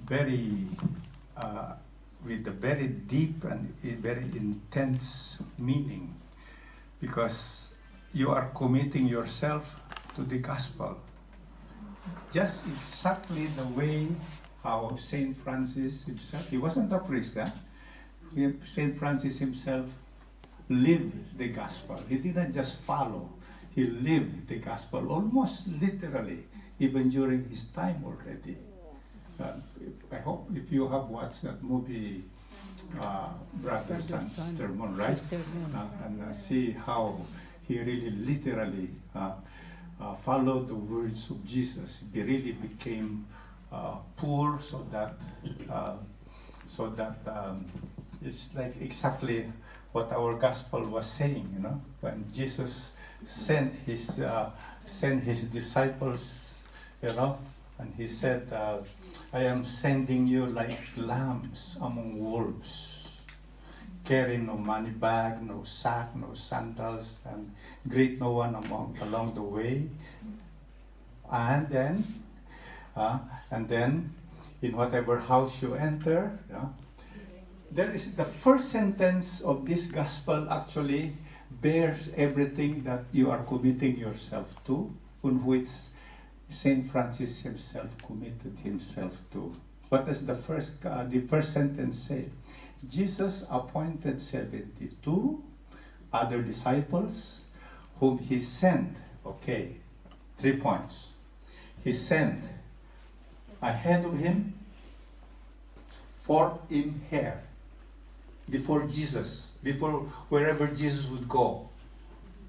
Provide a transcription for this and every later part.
very with a very deep and very intense meaning, because you are committing yourself to the gospel. Just exactly the way how Saint Francis himself, he wasn't a priest, Saint Francis himself lived the gospel. He didn't just follow, he lived the gospel almost literally, even during his time already. I hope if you have watched that movie, Brothers and Sister Moon, right? And see how he really literally followed the words of Jesus. He really became poor, so that it's like exactly what our gospel was saying. You know, when Jesus sent his disciples, you know, and he said, "I am sending you like lambs among wolves. Carry no money bag, no sack, no sandals, and greet no one along the way." And then, in whatever house you enter, there is the first sentence of this gospel actually bears everything that you are committing yourself to, on which Saint Francis himself committed himself to. What does the first sentence say? Jesus appointed 72 other disciples whom he sent. Okay, 3 points. He sent ahead of him, forth in here, before Jesus, before wherever Jesus would go.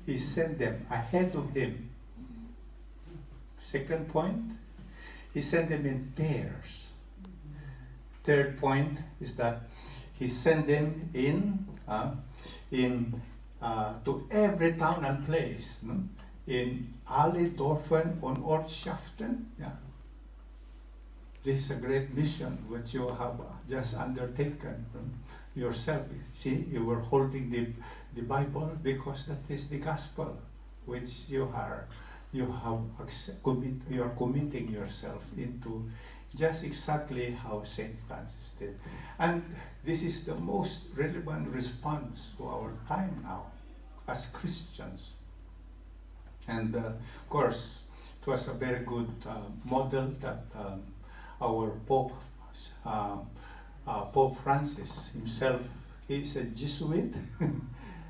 He sent them ahead of him. Second point, he sent them in pairs. Third point is that he sent them to every town and place. In alle Dorfen und Ortschaften. Yeah. This is a great mission which you have just undertaken yourself. See, you were holding the Bible because that is the gospel which you are committing yourself into, just exactly how Saint Francis did. And this is the most relevant response to our time now as Christians. And of course, it was a very good model that our Pope Francis himself, he's a Jesuit,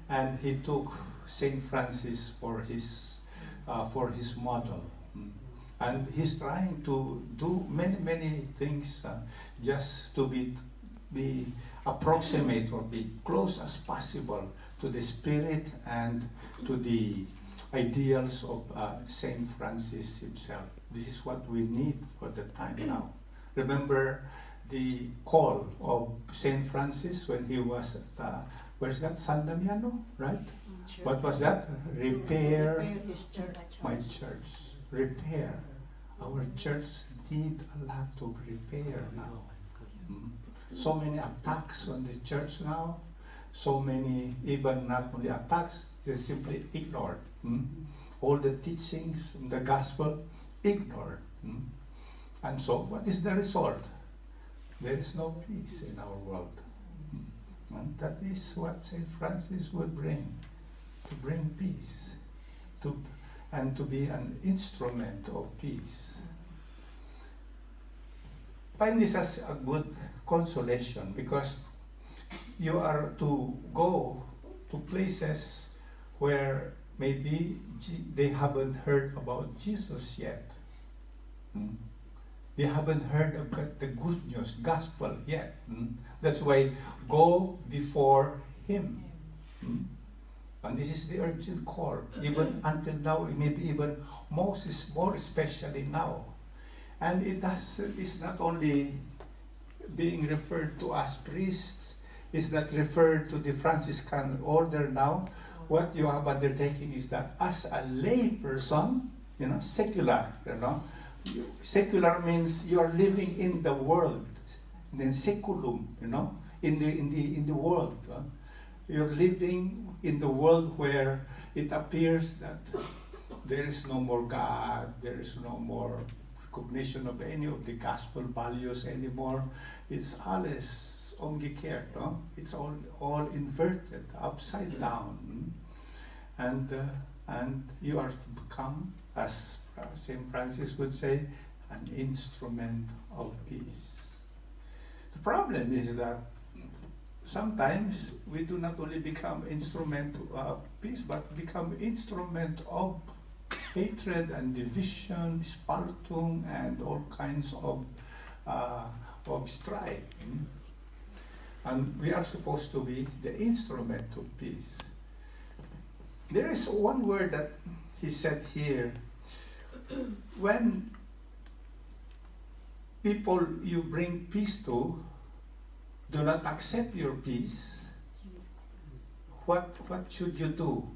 and he took Saint Francis for his model. And he's trying to do many things just to be approximate or be close as possible to the spirit and to the ideals of Saint Francis himself. This is what we need for the time now. Remember the call of Saint Francis when he was at where's that? San Damiano, right? Church. What was that? Repair my church. Repair. Our church need a lot of repair now. So many attacks on the church now. So many, even not only attacks, they're simply ignored. All the teachings in the gospel, ignored. And so, what is the result? There is no peace in our world. And that is what St. Francis would bring, to bring peace, and to be an instrument of peace. Find this as a good consolation, because you are to go to places where maybe they haven't heard about Jesus yet. They haven't heard of the good news, gospel yet. That's why go before Him. And this is the urgent call, even until now, maybe even more especially now. And it's not only being referred to as priests, it's not referred to the Franciscan order now. What you have undertaking is that as a lay person, secular, secular means you are living in the world, then seculum, in the world. You're living in the world where it appears that there is no more God, there is no more recognition of any of the gospel values anymore. It's alles umgekehrt, no? It's all inverted, upside down. And you are to become, as St. Francis would say, an instrument of peace. The problem is that sometimes we do not only become instrument of peace, but become instrument of hatred and division, spaltung, and all kinds of strife. And we are supposed to be the instrument of peace. There is one word that he said here. When people you bring peace to do not accept your peace, what should you do?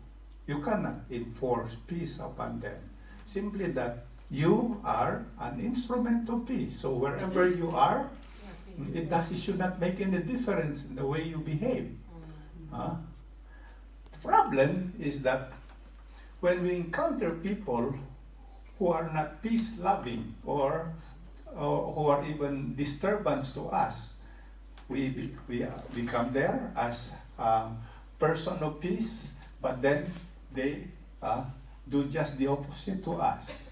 You cannot enforce peace upon them. Simply that you are an instrument of peace. So wherever you are, it should not make any difference in the way you behave. The problem is that when we encounter people who are not peace-loving or who are even disturbance to us, we become there as a person of peace, but then they do just the opposite to us.